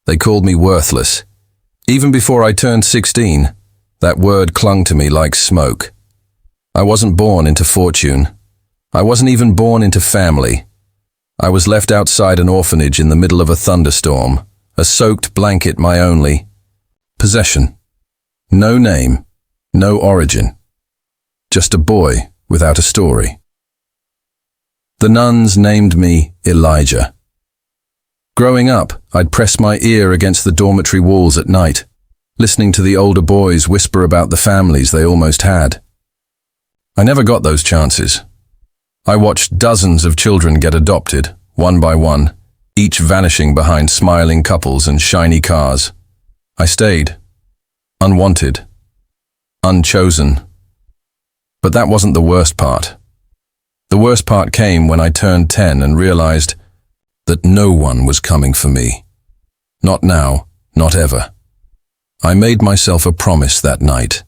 They called me worthless. Even before I turned 16, that word clung to me like smoke. I wasn't born into fortune. I wasn't even born into family. I was left outside an orphanage in the middle of a thunderstorm, a soaked blanket my only possession. No name, no origin. Just a boy without a story. The nuns named me Elijah. Growing up, I'd press my ear against the dormitory walls at night, listening to the older boys whisper about the families they almost had. I never got those chances. I watched dozens of children get adopted, one by one, each vanishing behind smiling couples and shiny cars. I stayed, unwanted, unchosen. But that wasn't the worst part. The worst part came when I turned 10 and realized that no one was coming for me. Not now, not ever. I made myself a promise that night.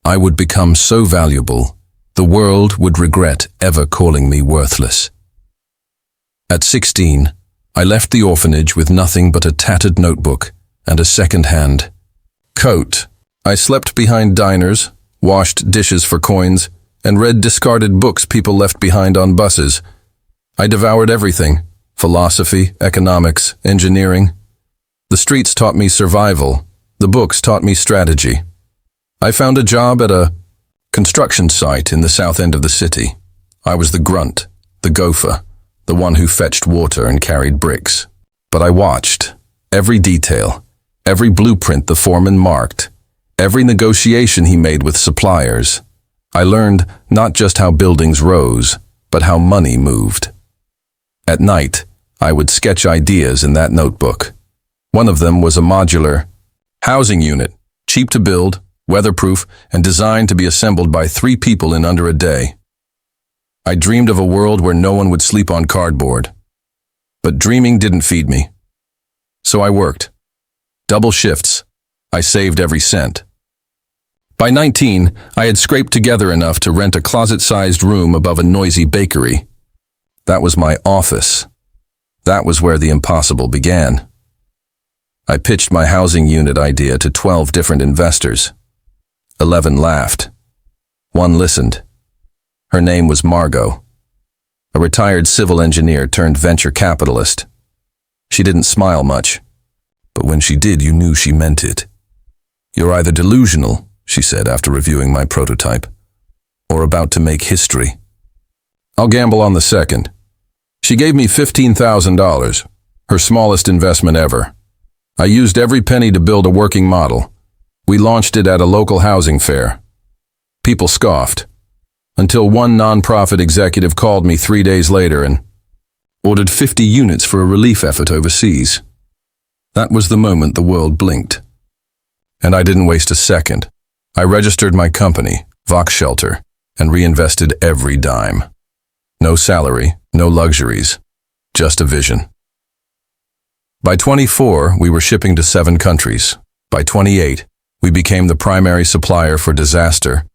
I would become so valuable, the world would regret ever calling me worthless. At 16, I left the orphanage with nothing but a tattered notebook and a second-hand coat. I slept behind diners, washed dishes for coins, and read discarded books people left behind on buses. I devoured everything: philosophy, economics, engineering. The streets taught me survival. The books taught me strategy. I found a job at a construction site in the south end of the city. I was the grunt, the gopher, the one who fetched water and carried bricks. But I watched every detail, every blueprint the foreman marked, every negotiation he made with suppliers. I learned not just how buildings rose, but how money moved. At night, I would sketch ideas in that notebook. One of them was a modular housing unit, cheap to build, weatherproof, and designed to be assembled by 3 people in under a day. I dreamed of a world where no one would sleep on cardboard. But dreaming didn't feed me. So I worked. Double shifts. I saved every cent. By 19, I had scraped together enough to rent a closet-sized room above a noisy bakery. That was my office. That was where the impossible began. I pitched my housing unit idea to 12 different investors. 11 laughed. 1 listened. Her name was Margot, a retired civil engineer turned venture capitalist. She didn't smile much, but when she did, you knew she meant it. "You're either delusional," she said after reviewing my prototype, "or about to make history." "I'll gamble on the second." She gave me $15,000, her smallest investment ever. I used every penny to build a working model. We launched it at a local housing fair. People scoffed, until one nonprofit executive called me 3 days later and ordered 50 units for a relief effort overseas. That was the moment the world blinked. And I didn't waste a second. I registered my company, Vox Shelter, and reinvested every dime. No salary, no luxuries, just a vision. By 24, we were shipping to 7 countries. By 28, we became the primary supplier for disaster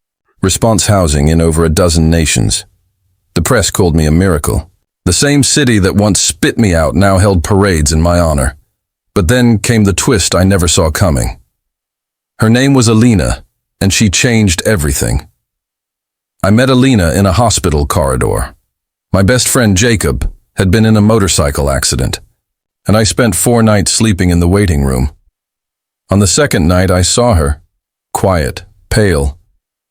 response housing in over a dozen nations. The press called me a miracle. The same city that once spit me out now held parades in my honor. But then came the twist I never saw coming. Her name was Alina, and she changed everything. I met Alina in a hospital corridor. My best friend Jacob had been in a motorcycle accident, and I spent 4 nights sleeping in the waiting room. On the second night I saw her, quiet, pale,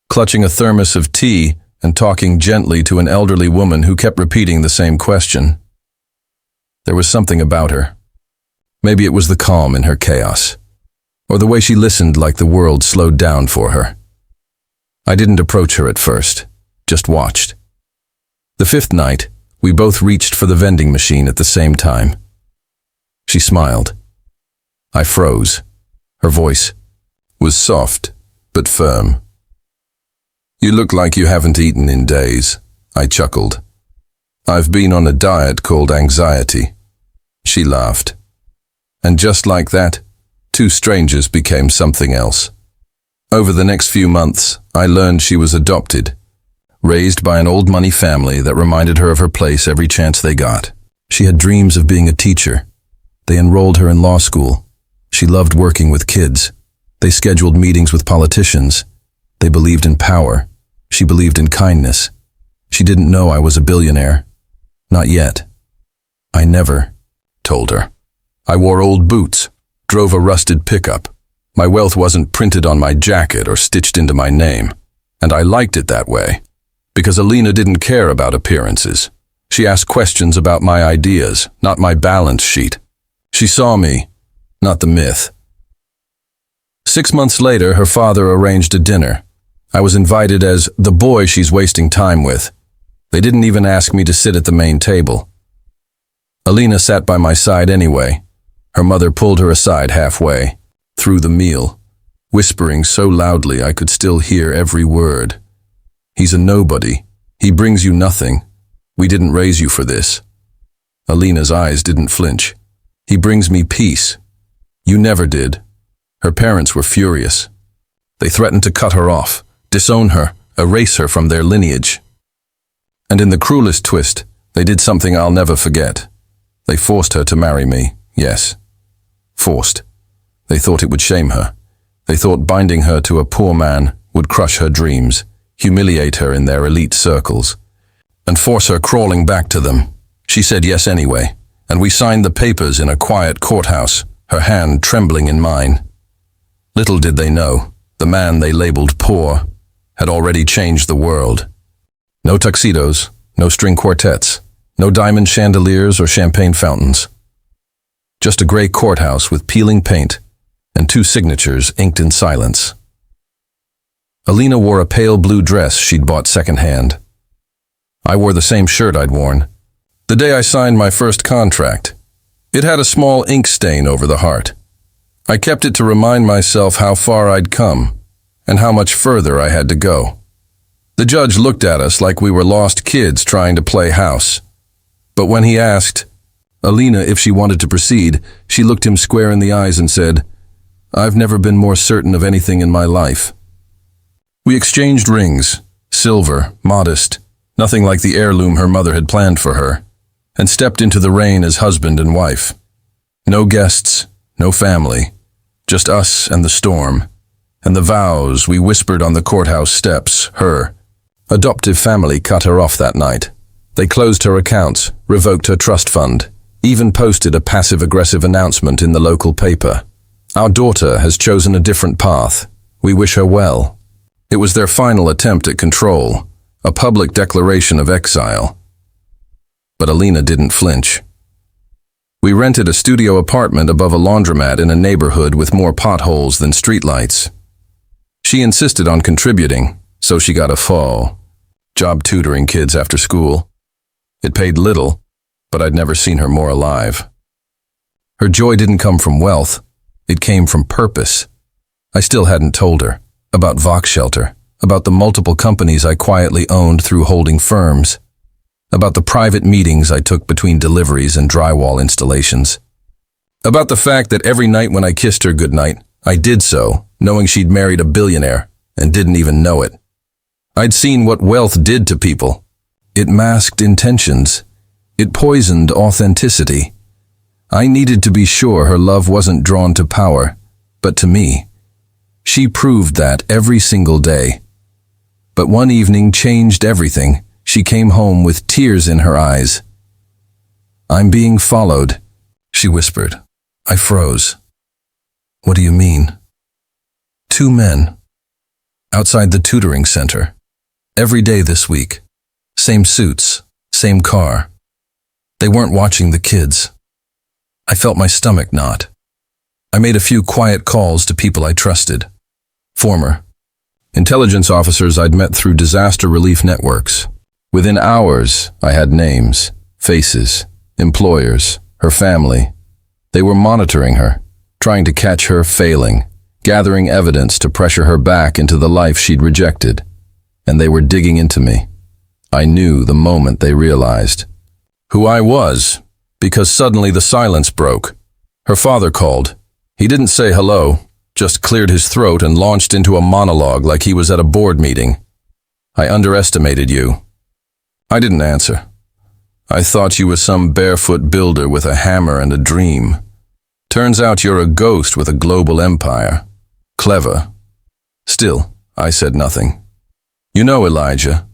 clutching a thermos of tea and talking gently to an elderly woman who kept repeating the same question. There was something about her. Maybe it was the calm in her chaos, or the way she listened like the world slowed down for her. I didn't approach her at first, just watched. The 5th night, we both reached for the vending machine at the same time. She smiled. I froze. Her voice was soft, but firm. "You look like you haven't eaten in days," I chuckled. "I've been on a diet called anxiety." She laughed. And just like that, 2 strangers became something else. Over the next few months, I learned she was adopted, raised by an old money family that reminded her of her place every chance they got. She had dreams of being a teacher. They enrolled her in law school, She loved working with kids. They scheduled meetings with politicians. They believed in power. She believed in kindness. She didn't know I was a billionaire. Not yet. I never told her. I wore old boots, drove a rusted pickup. My wealth wasn't printed on my jacket or stitched into my name. And I liked it that way. Because Alina didn't care about appearances. She asked questions about my ideas, not my balance sheet. She saw me, not the myth. 6 months later, her father arranged a dinner. I was invited as the boy she's wasting time with. They didn't even ask me to sit at the main table. Alina sat by my side anyway. Her mother pulled her aside halfway, through the meal, whispering so loudly I could still hear every word. He's a nobody. He brings you nothing. We didn't raise you for this. Alina's eyes didn't flinch. He brings me peace. You never did. Her parents were furious. They threatened to cut her off, disown her, erase her from their lineage. And in the cruelest twist, they did something I'll never forget. They forced her to marry me, yes. Forced. They thought it would shame her. They thought binding her to a poor man would crush her dreams, humiliate her in their elite circles, and force her crawling back to them. She said yes anyway, and we signed the papers in a quiet courthouse, her hand trembling in mine. Little did they know, the man they labeled poor had already changed the world. No tuxedos, no string quartets, no diamond chandeliers or champagne fountains. Just a gray courthouse with peeling paint and 2 signatures inked in silence. Alina wore a pale blue dress she'd bought secondhand. I wore the same shirt I'd worn. The day I signed my first contract, it had a small ink stain over the heart. I kept it to remind myself how far I'd come and how much further I had to go. The judge looked at us like we were lost kids trying to play house. But when he asked Alina if she wanted to proceed, she looked him square in the eyes and said, "I've never been more certain of anything in my life." We exchanged rings, silver, modest, nothing like the heirloom her mother had planned for her, and stepped into the rain as husband and wife. No guests, no family, just us and the storm, and the vows we whispered on the courthouse steps. Her adoptive family cut her off that night. They closed her accounts, revoked her trust fund, even posted a passive-aggressive announcement in the local paper. Our daughter has chosen a different path. We wish her well. It was their final attempt at control, a public declaration of exile. But Alina didn't flinch. We rented a studio apartment above a laundromat in a neighborhood with more potholes than streetlights. She insisted on contributing, so she got a FO, job tutoring kids after school. It paid little, but I'd never seen her more alive. Her joy didn't come from wealth, it came from purpose. I still hadn't told her about Vox Shelter, about the multiple companies I quietly owned through holding firms, about the private meetings I took between deliveries and drywall installations, about the fact that every night when I kissed her goodnight, I did so knowing she'd married a billionaire and didn't even know it. I'd seen what wealth did to people. It masked intentions. It poisoned authenticity. I needed to be sure her love wasn't drawn to power, but to me. She proved that every single day. But one evening changed everything. She came home with tears in her eyes. "I'm being followed," she whispered. I froze. "What do you mean?" 2 men. Outside the tutoring center. Every day this week. Same suits, same car. They weren't watching the kids. I felt my stomach knot. I made a few quiet calls to people I trusted. Former intelligence officers I'd met through disaster relief networks. Within hours, I had names, faces, employers, her family. They were monitoring her, trying to catch her failing, gathering evidence to pressure her back into the life she'd rejected. And they were digging into me. I knew the moment they realized who I was, because suddenly the silence broke. Her father called. He didn't say hello, just cleared his throat and launched into a monologue like he was at a board meeting. "I underestimated you." I didn't answer. I thought you were some barefoot builder with a hammer and a dream. Turns out you're a ghost with a global empire. Clever. Still, I said nothing. You know, Elijah,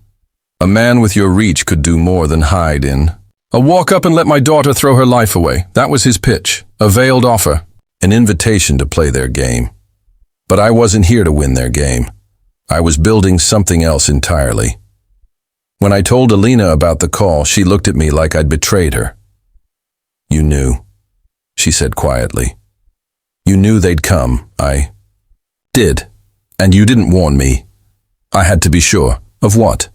a man with your reach could do more than hide in. I'll walk up and let my daughter throw her life away. That was his pitch. A veiled offer. An invitation to play their game. But I wasn't here to win their game. I was building something else entirely. When I told Alina about the call, she looked at me like I'd betrayed her. You knew, she said quietly. You knew they'd come. I did. And you didn't warn me. I had to be sure. Of what?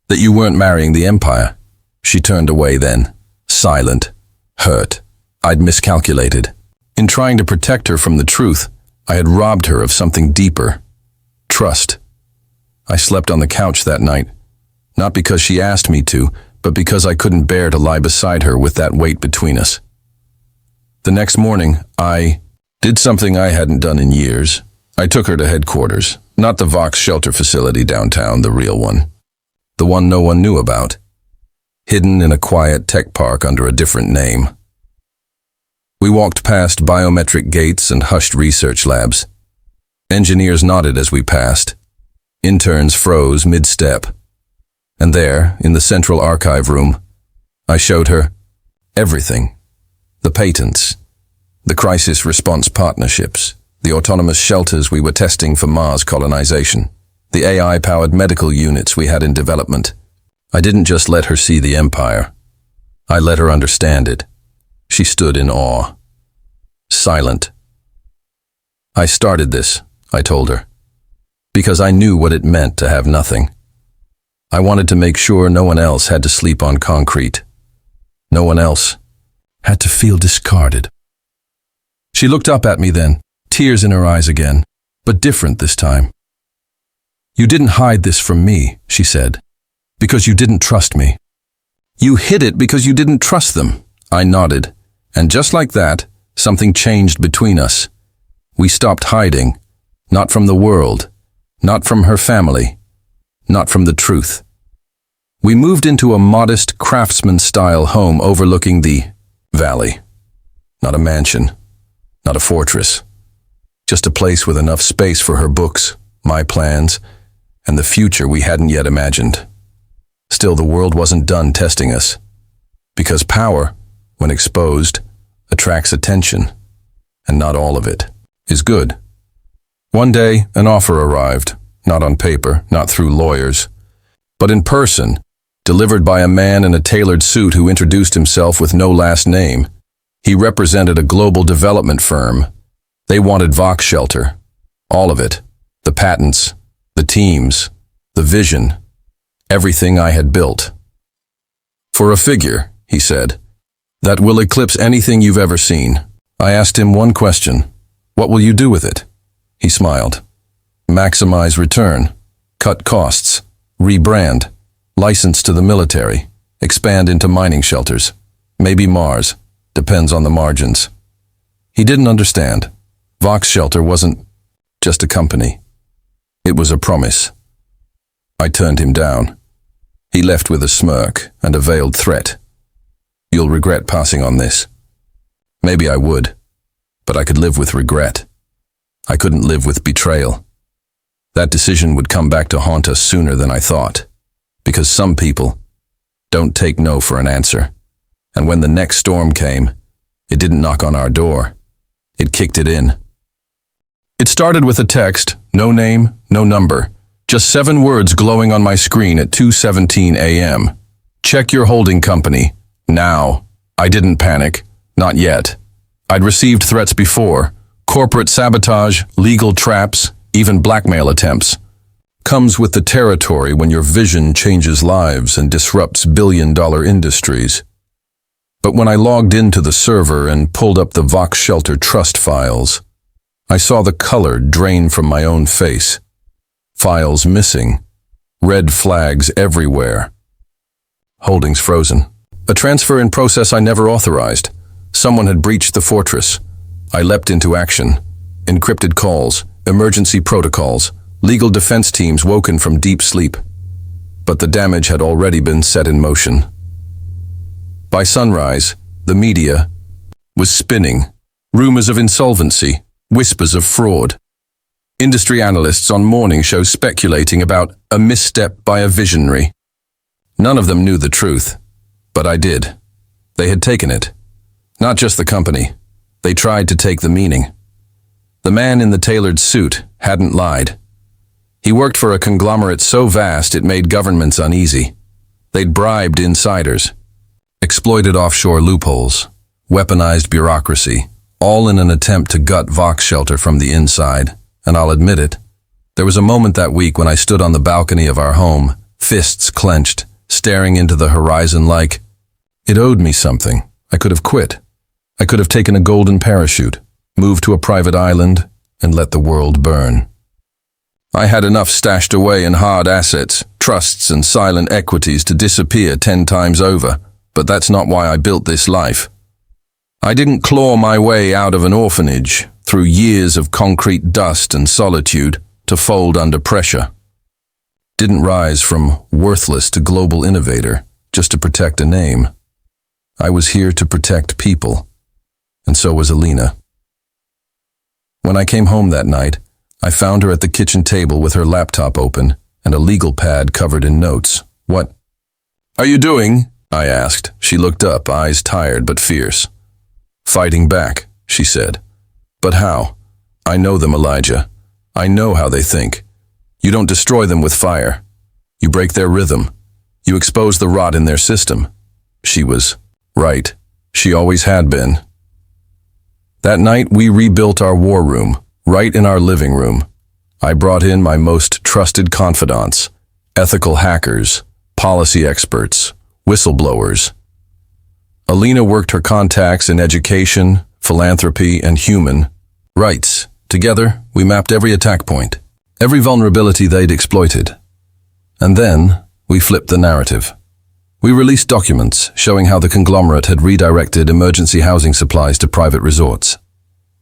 That you weren't marrying the empire. She turned away then, silent, hurt. I'd miscalculated. In trying to protect her from the truth, I had robbed her of something deeper. Trust. I slept on the couch that night, not because she asked me to, but because I couldn't bear to lie beside her with that weight between us. The next morning, I did something I hadn't done in years. I took her to headquarters, not the Vox shelter facility downtown, the real one. The one no one knew about. Hidden in a quiet tech park under a different name. We walked past biometric gates and hushed research labs. Engineers nodded as we passed. Interns froze mid-step. And there, in the central archive room, I showed her everything. The patents, the crisis response partnerships, the autonomous shelters we were testing for Mars colonization, the AI-powered medical units we had in development. I didn't just let her see the empire. I let her understand it. She stood in awe. Silent. I started this, I told her, because I knew what it meant to have nothing. I wanted to make sure no one else had to sleep on concrete. No one else had to feel discarded. She looked up at me then, tears in her eyes again, but different this time. You didn't hide this from me, she said, because you didn't trust me. You hid it because you didn't trust them. I nodded, and just like that, something changed between us. We stopped hiding, not from the world, not from her family, not from the truth. We moved into a modest craftsman-style home overlooking the valley. Not a mansion, not a fortress, just a place with enough space for her books, my plans, and the future we hadn't yet imagined. Still, the world wasn't done testing us, because power, when exposed, attracts attention, and not all of it is good. One day, an offer arrived, not on paper, not through lawyers, but in person, delivered by a man in a tailored suit who introduced himself with no last name. He represented a global development firm. They wanted Vox Shelter, all of it, the patents, the teams, the vision, everything I had built. For a figure, he said, that will eclipse anything you've ever seen. I asked him one question. What will you do with it? He smiled. Maximize return, cut costs, rebrand, license to the military, expand into mining shelters, maybe Mars, depends on the margins. He didn't understand. Vox Shelter wasn't just a company. It was a promise. I turned him down. He left with a smirk and a veiled threat. You'll regret passing on this. Maybe I would, but I could live with regret. I couldn't live with betrayal. That decision would come back to haunt us sooner than I thought, because some people don't take no for an answer. And when the next storm came, it didn't knock on our door. It kicked it in. It started with a text, no name, no number, just 7 words glowing on my screen at 2:17 a.m. Check your holding company. Now. I didn't panic. Not yet. I'd received threats before. Corporate sabotage, legal traps, even blackmail attempts. Comes with the territory when your vision changes lives and disrupts billion-dollar industries. But when I logged into the server and pulled up the Vox Shelter trust files, I saw the color drain from my own face. Files missing. Red flags everywhere. Holdings frozen. A transfer in process I never authorized. Someone had breached the fortress. I leapt into action. Encrypted calls, emergency protocols, legal defense teams woken from deep sleep. But the damage had already been set in motion. By sunrise, the media was spinning. Rumors of insolvency, whispers of fraud. Industry analysts on morning shows speculating about a misstep by a visionary. None of them knew the truth, but I did. They had taken it. Not just the company. They tried to take the meaning. The man in the tailored suit hadn't lied. He worked for a conglomerate so vast it made governments uneasy. They'd bribed insiders, exploited offshore loopholes, weaponized bureaucracy, all in an attempt to gut Vox Shelter from the inside. And I'll admit it, there was a moment that week when I stood on the balcony of our home, fists clenched, staring into the horizon like it owed me something. I could have quit. I could have taken a golden parachute, moved to a private island, and let the world burn. I had enough stashed away in hard assets, trusts, and silent equities to disappear 10 times over, but that's not why I built this life. I didn't claw my way out of an orphanage through years of concrete dust and solitude to fold under pressure. Didn't rise from worthless to global innovator just to protect a name. I was here to protect people, and so was Alina. When I came home that night, I found her at the kitchen table with her laptop open and a legal pad covered in notes. "What are you doing?" I asked. She looked up, eyes tired but fierce. "Fighting back," she said. "But how? I know them, Elijah. I know how they think. You don't destroy them with fire. You break their rhythm. You expose the rot in their system." She was right. She always had been. That night, we rebuilt our war room, right in our living room. I brought in my most trusted confidants, ethical hackers, policy experts, whistleblowers. Alina worked her contacts in education, philanthropy, and human rights. Together, we mapped every attack point, every vulnerability they'd exploited. And then, we flipped the narrative. We released documents showing how the conglomerate had redirected emergency housing supplies to private resorts,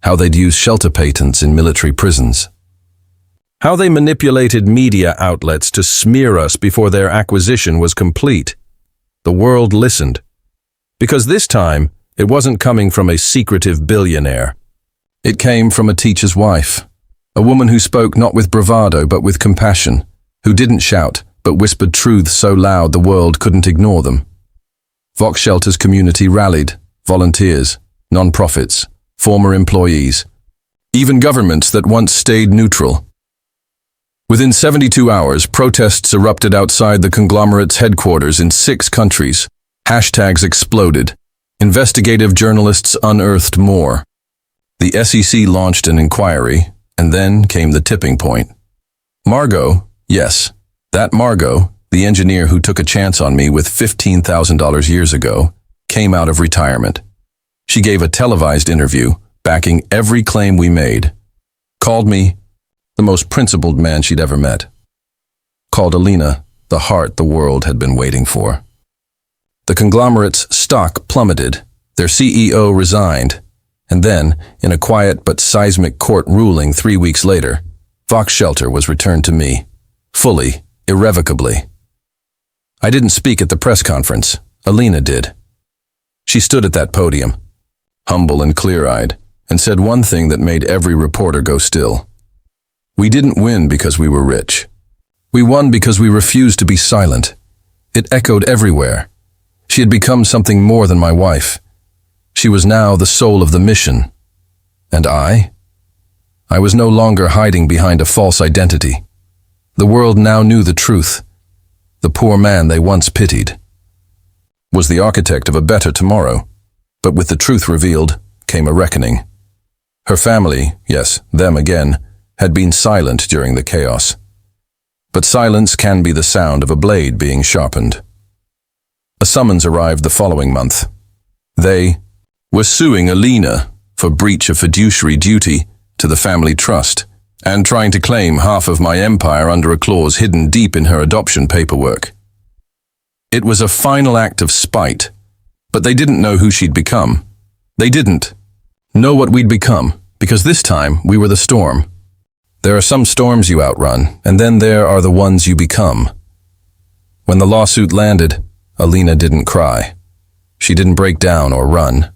how they'd used shelter patents in military prisons, how they manipulated media outlets to smear us before their acquisition was complete. The world listened, because this time it wasn't coming from a secretive billionaire. It came from a teacher's wife, a woman who spoke not with bravado but with compassion, who didn't shout but whispered truths so loud the world couldn't ignore them. Vox Shelter's community rallied, volunteers, non-profits, former employees, even governments that once stayed neutral. Within 72 hours, protests erupted outside the conglomerate's headquarters in 6 countries. Hashtags exploded. Investigative journalists unearthed more. The SEC launched an inquiry, and then came the tipping point. Margot, yes, that Margot, the engineer who took a chance on me with $15,000 years ago, came out of retirement. She gave a televised interview, backing every claim we made. Called me the most principled man she'd ever met. Called Alina the heart the world had been waiting for. The conglomerate's stock plummeted, their CEO resigned, and then, in a quiet but seismic court ruling 3 weeks later, Vox Shelter was returned to me, fully, irrevocably. I didn't speak at the press conference. Alina did. She stood at that podium, humble and clear-eyed, and said one thing that made every reporter go still. We didn't win because we were rich. We won because we refused to be silent. It echoed everywhere. She had become something more than my wife. She was now the soul of the mission. And I? I was no longer hiding behind a false identity. The world now knew the truth. The poor man they once pitied was the architect of a better tomorrow. But with the truth revealed came a reckoning. Her family, yes, them again, had been silent during the chaos. But silence can be the sound of a blade being sharpened. A summons arrived the following month. They were suing Alina for breach of fiduciary duty to the family trust and trying to claim half of my empire under a clause hidden deep in her adoption paperwork. It was a final act of spite, but they didn't know who she'd become. They didn't know what we'd become, because this time we were the storm. There are some storms you outrun, and then there are the ones you become. When the lawsuit landed, Alina didn't cry. She didn't break down or run.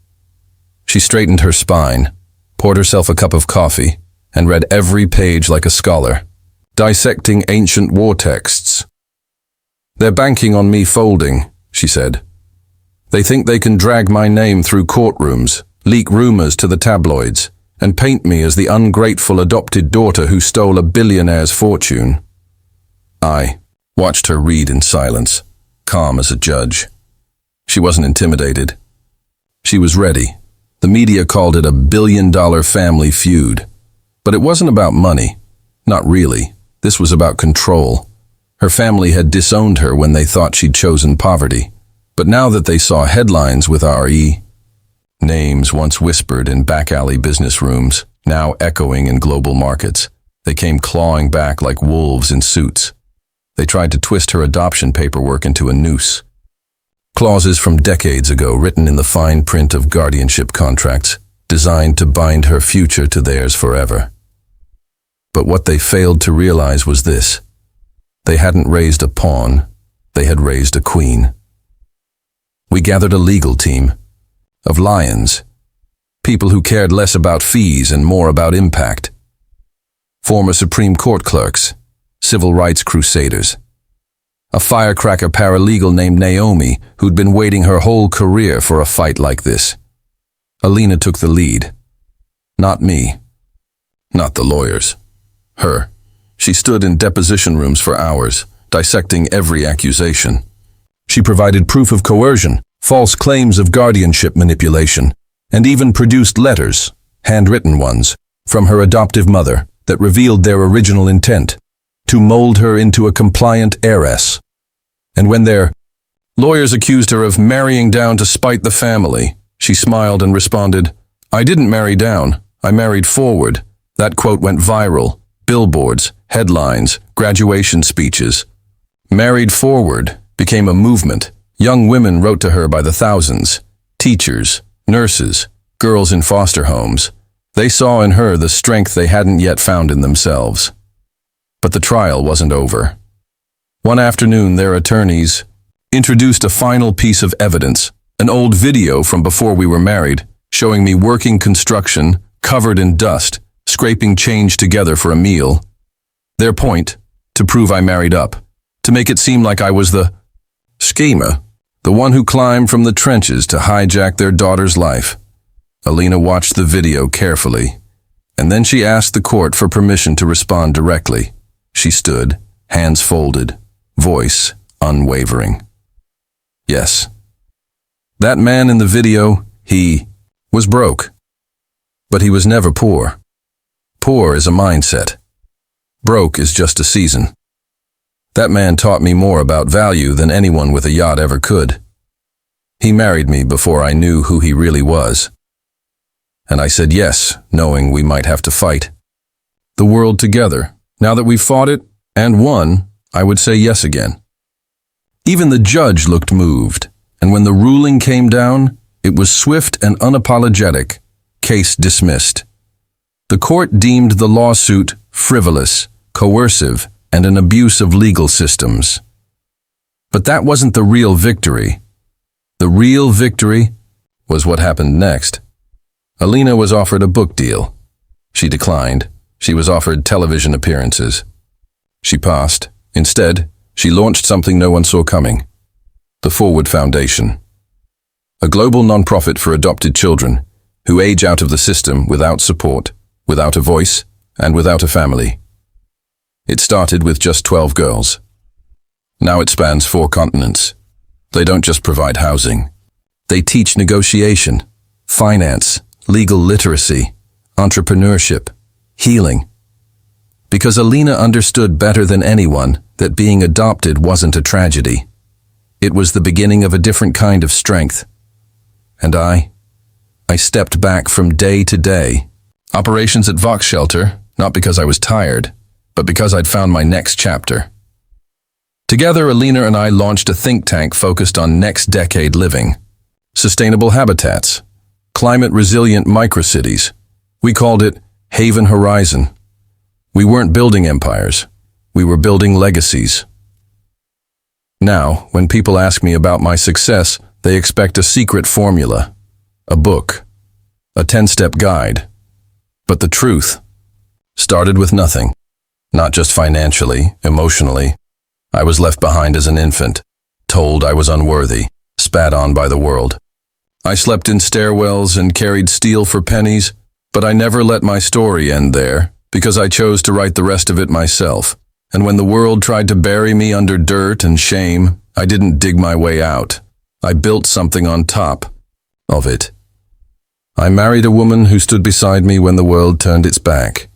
She straightened her spine, poured herself a cup of coffee, and read every page like a scholar, dissecting ancient war texts. "They're banking on me folding," she said. "They think they can drag my name through courtrooms, leak rumors to the tabloids, and paint me as the ungrateful adopted daughter who stole a billionaire's fortune." I watched her read in silence, calm as a judge. She wasn't intimidated. She was ready. The media called it a billion-dollar family feud. But it wasn't about money. Not really. This was about control. Her family had disowned her when they thought she'd chosen poverty. But now that they saw headlines with R.E., names once whispered in back-alley business rooms, now echoing in global markets, they came clawing back like wolves in suits. They tried to twist her adoption paperwork into a noose. Clauses from decades ago written in the fine print of guardianship contracts, designed to bind her future to theirs forever. But what they failed to realize was this: they hadn't raised a pawn, they had raised a queen. We gathered a legal team of lions, people who cared less about fees and more about impact. Former Supreme Court clerks, civil rights crusaders, a firecracker paralegal named Naomi who'd been waiting her whole career for a fight like this. Alina took the lead. Not me. Not the lawyers. Her. She stood in deposition rooms for hours, dissecting every accusation. She provided proof of coercion, false claims of guardianship manipulation, and even produced letters, handwritten ones, from her adoptive mother that revealed their original intent: to mold her into a compliant heiress. And when their lawyers accused her of marrying down to spite the family, she smiled and responded, "I didn't marry down, I married forward." That quote went viral. Billboards, headlines, graduation speeches. Married Forward became a movement. Young women wrote to her by the thousands. Teachers, nurses, girls in foster homes. They saw in her the strength they hadn't yet found in themselves. But the trial wasn't over. One afternoon, their attorneys introduced a final piece of evidence, an old video from before we were married, showing me working construction, covered in dust, scraping change together for a meal. Their point, to prove I married up, to make it seem like I was the schemer, the one who climbed from the trenches to hijack their daughter's life. Alina watched the video carefully, and then she asked the court for permission to respond directly. She stood, hands folded, voice unwavering. Yes. That man in the video, he was broke. But he was never poor. Poor is a mindset. Broke is just a season. That man taught me more about value than anyone with a yacht ever could. He married me before I knew who he really was. And I said yes, knowing we might have to fight. The world together. Now that we've fought it and won, I would say yes again. Even the judge looked moved, and when the ruling came down, it was swift and unapologetic. Case dismissed. The court deemed the lawsuit frivolous, coercive, and an abuse of legal systems. But that wasn't the real victory. The real victory was what happened next. Alina was offered a book deal. She declined. She was offered television appearances. She passed. Instead, she launched something no one saw coming. The Forward Foundation. A global nonprofit for adopted children who age out of the system without support, without a voice, and without a family. It started with just 12 girls. Now it spans 4 continents. They don't just provide housing. They teach negotiation, finance, legal literacy, entrepreneurship, healing. Because Alina understood better than anyone that being adopted wasn't a tragedy. It was the beginning of a different kind of strength. And I stepped back from day to day. Operations at Vox Shelter, not because I was tired, but because I'd found my next chapter. Together, Alina and I launched a think tank focused on next decade living, sustainable habitats, climate-resilient microcities. We called it Haven Horizon. We weren't building empires. We were building legacies. Now, when people ask me about my success, they expect a secret formula, a book, a 10-step guide. But the truth started with nothing. Not just financially, emotionally. I was left behind as an infant, told I was unworthy, spat on by the world. I slept in stairwells and carried steel for pennies, but I never let my story end there, because I chose to write the rest of it myself. And when the world tried to bury me under dirt and shame, I didn't dig my way out. I built something on top of it. I married a woman who stood beside me when the world turned its back,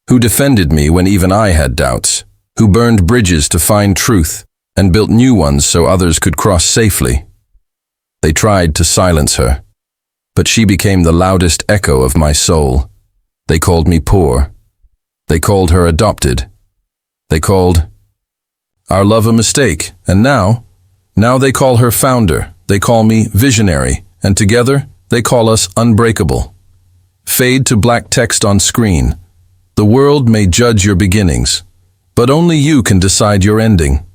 who defended me when even I had doubts, who burned bridges to find truth and built new ones so others could cross safely. They tried to silence her, but she became the loudest echo of my soul. They called me poor. They called her adopted. They called our love a mistake, and now they call her founder. They call me visionary, and together they call us unbreakable. Fade to black text on screen. The world may judge your beginnings, but only you can decide your ending.